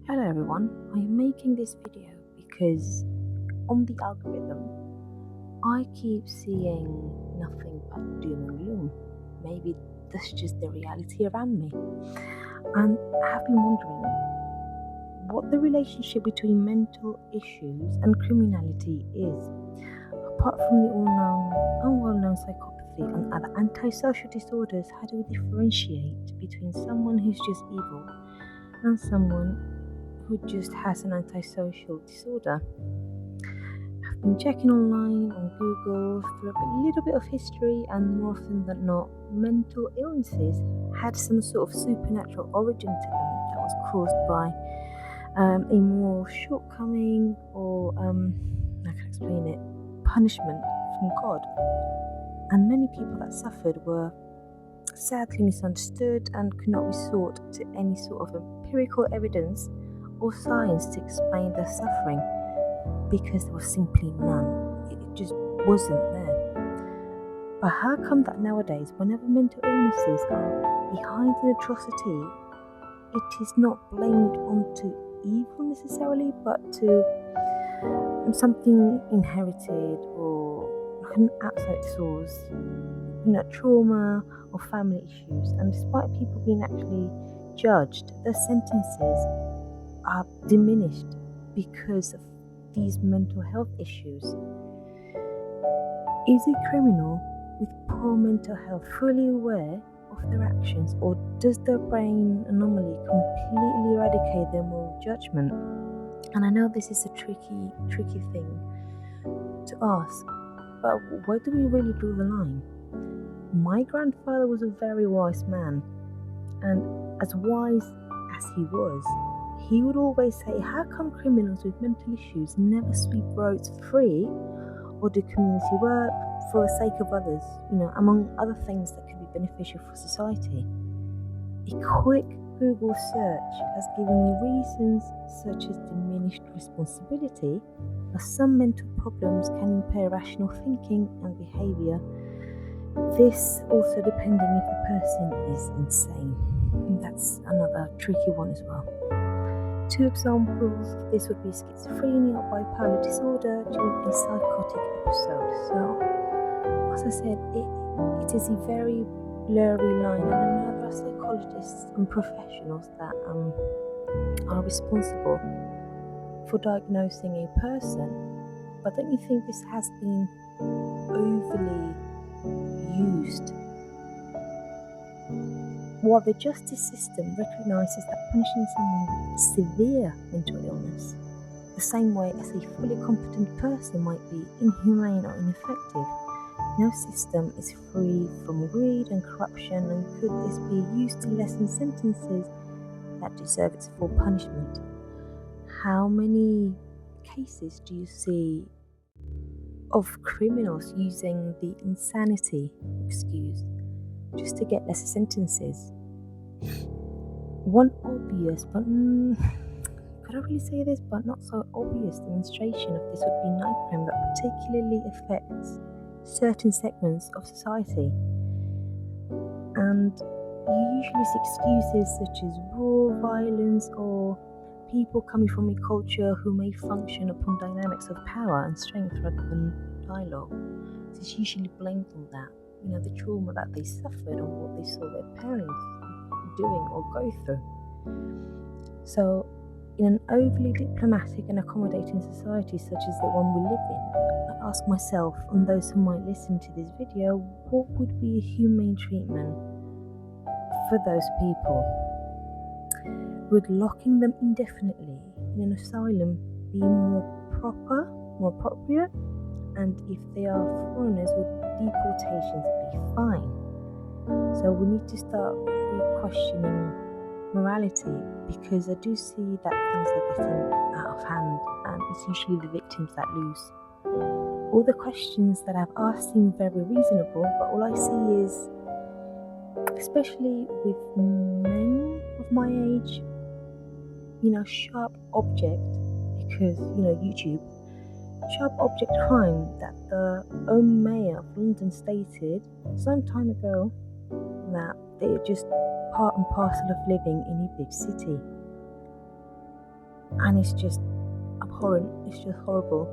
Hello everyone, I am making this video because on the algorithm I keep seeing nothing but doom and gloom. Maybe that's just the reality around me. And I have been wondering what the relationship between mental issues and criminality is. Apart from the all-known and well-known psychopathy and other antisocial disorders, how do we differentiate between someone who's just evil and someone who just has an antisocial disorder? I've been checking online on Google through a little bit of history, and more often than not, mental illnesses had some sort of supernatural origin to them that was caused by a moral shortcoming or, I can explain it, punishment from God. And many people that suffered were sadly misunderstood and could not resort to any sort of empirical evidence or science to explain their suffering because there was simply none. It just wasn't there. But how come that nowadays, whenever mental illnesses are behind an atrocity, it is not blamed onto evil necessarily, but to something inherited or like an outside source, trauma or family issues? And despite people being actually judged, their sentences are diminished because of these mental health issues. Is a criminal with poor mental health fully aware of their actions, or does their brain anomaly completely eradicate their moral judgment? And I know this is a tricky thing to ask, but where do we really draw the line? My grandfather was a very wise man, and as wise as he was, he would always say, how come criminals with mental issues never sweep roads free or do community work for the sake of others, among other things that could be beneficial for society? A quick Google search has given me reasons such as diminished responsibility, as some mental problems can impair rational thinking and behavior. This also depending if the person is insane. That's another tricky one as well. Two examples of this would be schizophrenia or bipolar disorder during a psychotic episode. So, as I said, it is a very blurry line, and I know there are psychologists and professionals that are responsible for diagnosing a person, but don't you think this has been overly used? While the justice system recognises that punishing someone with severe mental illness, the same way as a fully competent person might be inhumane or ineffective, no system is free from greed and corruption, and could this be used to lessen sentences that deserve its full punishment? How many cases do you see of criminals using the insanity excuse just to get lesser sentences? One obvious, but could I really say this, but not so obvious demonstration of this would be knife crime that particularly affects certain segments of society. And you usually see excuses such as raw violence or people coming from a culture who may function upon dynamics of power and strength rather than dialogue. It's usually blamed on that, the trauma that they suffered and what they saw their parents doing or go through. So, in an overly diplomatic and accommodating society such as the one we live in, I ask myself and those who might listen to this video, what would be a humane treatment for those people? Would locking them indefinitely in an asylum be more appropriate? And if they are foreigners, would deportations be fine? So we need to start re-questioning morality, because I do see that things are getting out of hand, and it's usually the victims that lose. All the questions that I've asked seem very reasonable, but all I see is, especially with men of my age, sharp object, because, YouTube, sharp object crime that the own mayor of London stated some time ago that they're just part and parcel of living in a big city. and it's just abhorrent, it's just horrible.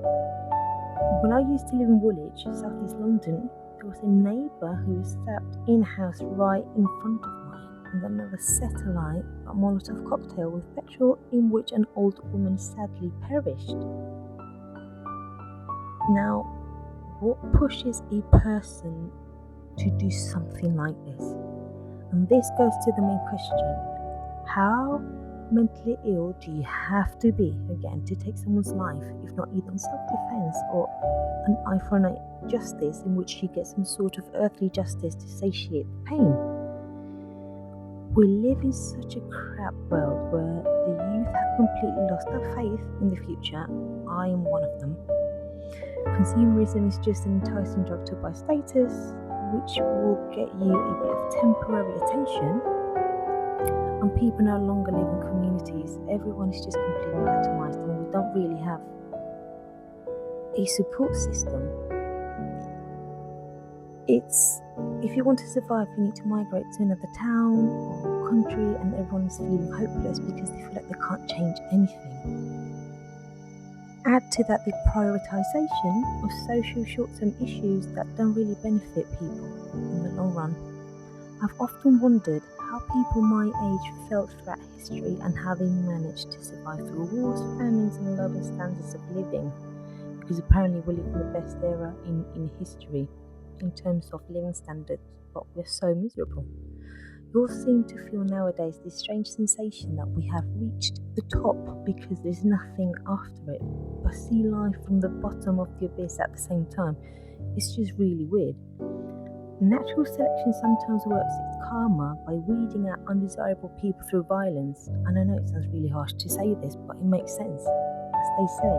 When I used to live in Woolwich, South East London, there was a neighbour who was stabbed in a house right in front of mine, and another set alight a Molotov cocktail with petrol, in which an old woman sadly perished. Now, what pushes a person to do something like this? And this goes to the main question: how mentally ill do you have to be, again, to take someone's life, if not either in self-defense or an eye for an eye justice, in which you get some sort of earthly justice to satiate the pain? We live in such a crap world where the youth have completely lost their faith in the future. I am one of them. Consumerism is just an enticing drug to buy status, which will get you a bit of temporary attention, and people no longer live in communities. Everyone is just completely atomized, and we don't really have a support system. If you want to survive, you need to migrate to another town or country, and everyone is feeling hopeless because they feel like they can't change anything. Add to that the prioritisation of social short-term issues that don't really benefit people in the long run. I've often wondered how people my age felt throughout history and how they managed to survive through wars, famines, and lower standards of living, because apparently we live in the best era in history in terms of living standards, but we're so miserable. You all seem to feel nowadays this strange sensation that we have reached the top because there's nothing after it, but see life from the bottom of the abyss at the same time. It's just really weird. Natural selection sometimes works its karma by weeding out undesirable people through violence, and I know it sounds really harsh to say this, but it makes sense. As they say,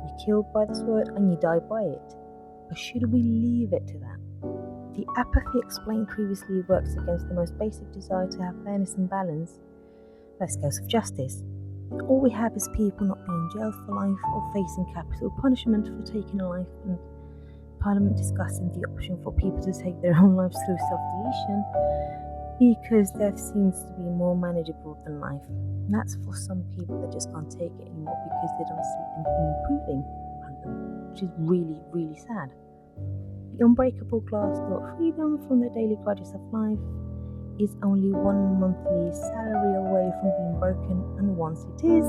you're killed by the sword and you die by it. But should we leave it to that? The apathy explained previously works against the most basic desire to have fairness and balance. Let's go of justice. All we have is people not being jailed for life or facing capital punishment for taking a life, and Parliament discussing the option for people to take their own lives through self-deletion because death seems to be more manageable than life. And that's for some people that just can't take it anymore because they don't see anything improving around them, which is really, really sad. The unbreakable glass door freedom from the daily grudges of life is only one monthly salary away from being broken, and once it is,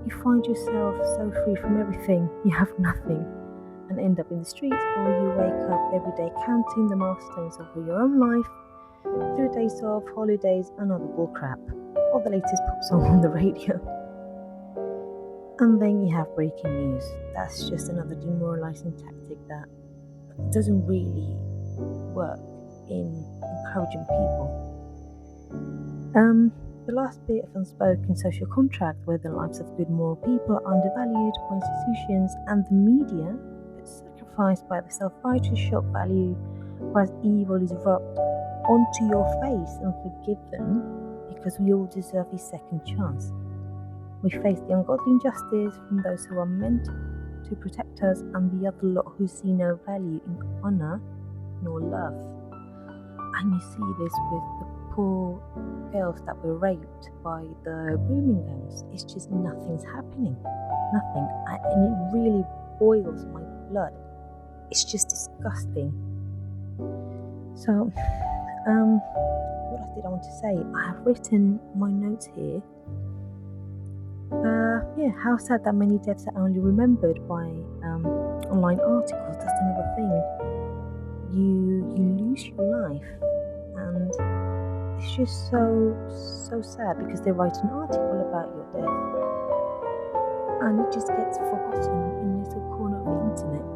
you find yourself so free from everything, you have nothing, and end up in the streets, or you wake up every day counting the milestones of your own life through days off, holidays, and other bullcrap, or the latest pop song on the radio. And then you have breaking news. That's just another demoralizing tactic that doesn't really work in encouraging people. The last bit of unspoken social contract, where the lives of good moral people are undervalued by institutions and the media, but sacrificed by the self-righteous shock value, whereas evil is rubbed onto your face and forgiven because we all deserve a second chance. We face the ungodly injustice from those who are meant to protect us and the other lot who see no value in honour nor love. And you see this with the poor girls that were raped by the grooming gangs. It's just nothing's happening. Nothing. And it really boils my blood. It's just disgusting. So, what else did I want to say? I have written my notes here. How sad that many deaths are only remembered by online articles. That's another thing. You lose your life, and it's just so sad because they write an article about your death, and it just gets forgotten in a little corner of the internet.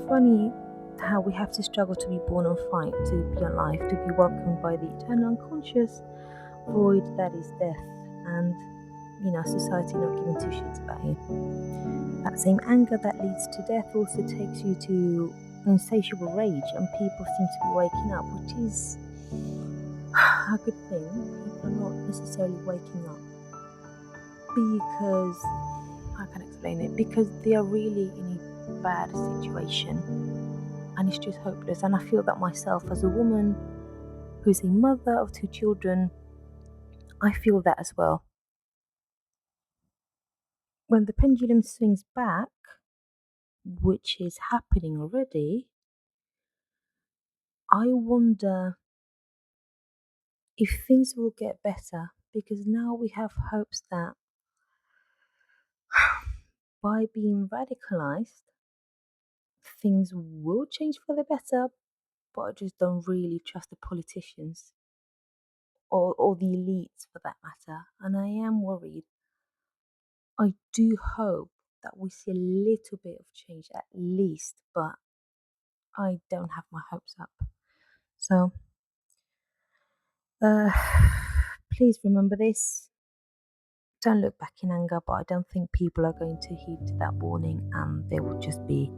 Funny how we have to struggle to be born and fight, to be alive, to be welcomed by the eternal unconscious void that is death, and society not giving two shits about you. That same anger that leads to death also takes you to insatiable rage, and people seem to be waking up, which is a good thing. People are not necessarily waking up because, how can I explain it? Because they are really in a bad situation, and it's just hopeless. And I feel that myself as a woman who's a mother of 2 children, I feel that as well. when the pendulum swings back, which is happening already, I wonder if things will get better, because now we have hopes that by being radicalized, things will change for the better, but I just don't really trust the politicians or the elites for that matter. And I am worried. I do hope that we see a little bit of change at least, but I don't have my hopes up. So, uh, please remember this. Don't look back in anger, but I don't think people are going to heed to that warning, and they will just be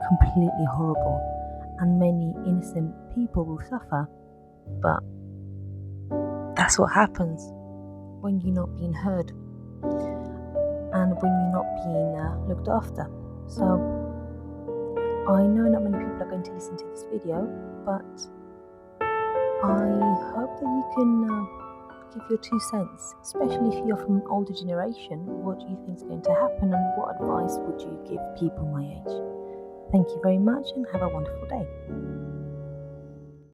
completely horrible, and many innocent people will suffer. But that's what happens when you're not being heard and when you're not being looked after. So I know not many people are going to listen to this video, but I hope that you can give your 2 cents, especially if you're from an older generation. What do you think is going to happen, and what advice would you give people my age? Thank you very much, and have a wonderful day.